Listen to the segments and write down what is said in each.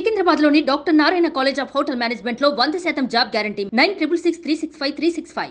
సికింద్రాబాద్లోని doctor Narayana college of hotel మేనేజ్మెంట్లో 100% job guarantee 966365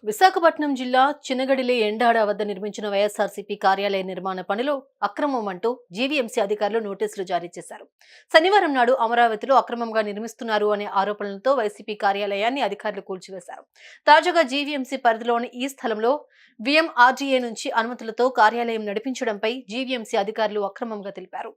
Visakhapatnam జిల్లా చిన్నగడిలే ఎండాడ వద్ద నిర్మించిన వైఎస్ఆర్సీపీ కార్యాలయ నిర్మాణ పనిలో అక్రమం అంటూ జీవీఎంసీ అధికారులు నోటీసులు జారీ చేశారు. శనివారం నాడు అమరావతిలో అక్రమంగా నిర్మిస్తున్నారు అనే ఆరోపణలతో వైసీపీ కార్యాలయాన్ని అధికారులు కూల్చివేశారు. తాజాగా జీవీఎంసీ పరిధిలోని ఈ స్థలంలో వీఎంఆర్డీఏ నుంచి అనుమతులతో కార్యాలయం నడిపించడంపై జీవీఎంసీ అధికారులు అక్రమంగా తెలిపారు.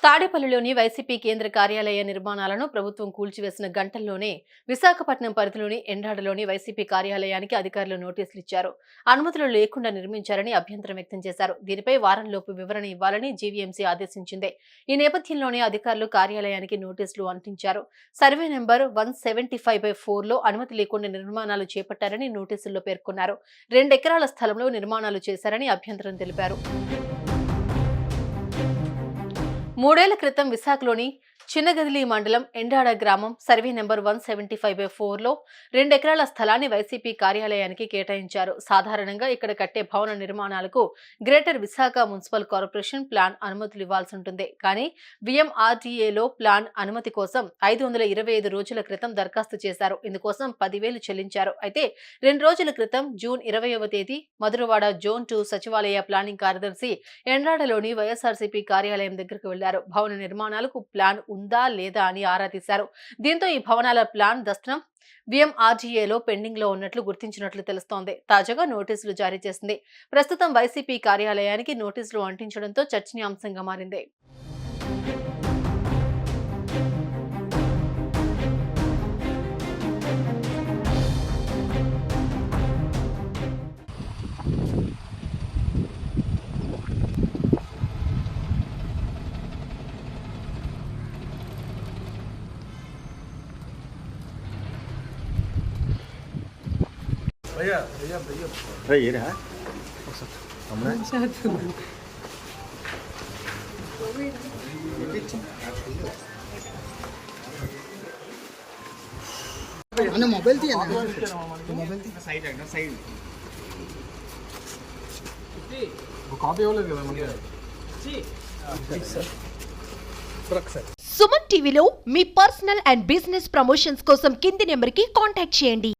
తాడేపల్లిలోని వైసీపీ కేంద్ర కార్యాలయ నిర్మాణాలను ప్రభుత్వం కూల్చివేసిన గంటల్లోనే విశాఖపట్నం పరిధిలోని ఎండాడలోని వైసీపీ కార్యాలయానికి అధికారులు నోటీసులు ఇచ్చారు. అనుమతులు లేకుండా నిర్మించారని అభ్యంతరం వ్యక్తం చేశారు. దీనిపై వారంలోపు వివరణ ఇవ్వాలని జీవీఎంసీ ఆదేశించింది. ఈ నేపథ్యంలోనే అధికారులు కార్యాలయానికి నోటీసులు అంటించారు. సర్వే నెంబర్ 175/4లో అనుమతి లేకుండా నిర్మాణాలు చేపట్టారని నోటీసుల్లో పేర్కొన్నారు. 2 ఎకరాల స్థలంలో నిర్మాణాలు చేశారని అభ్యంతరం తెలిపారు. 3 ఏళ్ల క్రితం విశాఖలోని చిన్నగదిలి మండలం ఎండాడ గ్రామం సర్వే నెంబర్ 175/4లో 2 ఎకరాల స్థలాన్ని వైసీపీ కార్యాలయానికి కేటాయించారు. సాధారణంగా ఇక్కడ కట్టే భవన నిర్మాణాలకు greater Visakha municipal corporation plan అనుమతులు ఇవ్వాల్సి ఉంటుంది. కానీ వీఎంఆర్డీఏలో ప్లాన్ అనుమతి కోసం 525 రోజుల క్రితం దరఖాస్తు చేశారు. ఇందుకోసం 10,000 చెల్లించారు. అయితే 2 రోజుల క్రితం జూన్ 20వ తేదీ మధురవాడ జోన్ 2 సచివాలయ ప్లానింగ్ కార్యదర్శి ఎండాడలోని వైఎస్ఆర్సీపీ కార్యాలయం దగ్గరకు వెళ్లారు. భవన నిర్మాణాలకు ప్లాన్ ఉందా లేదా అని ఆరా తీశారు. దీంతో ఈ భవనాల ప్లాన్ దస్త్రం వీఎంఆర్డీఏలో పెండింగ్ లో ఉన్నట్లు గుర్తించినట్లు తెలుస్తోంది. తాజాగా నోటీసులు జారీ చేసింది. ప్రస్తుతం వైసీపీ కార్యాలయానికి నోటీసులు అంటించడంతో చర్చనీయాంశంగా మారింది. भैया भैया भैया अरे ये रहा हमने मैंने मोबाइल दिया ना मोबाइल थी साइड रखना साइड वो कॉपी हो लगे मुझे जी सर సుమన్ టీవీలో మీ పర్సనల్ అండ్ బిజినెస్ ప్రమోషన్స్ కోసం కింది నెంబర్కి కాంటాక్ట్ చేయండి.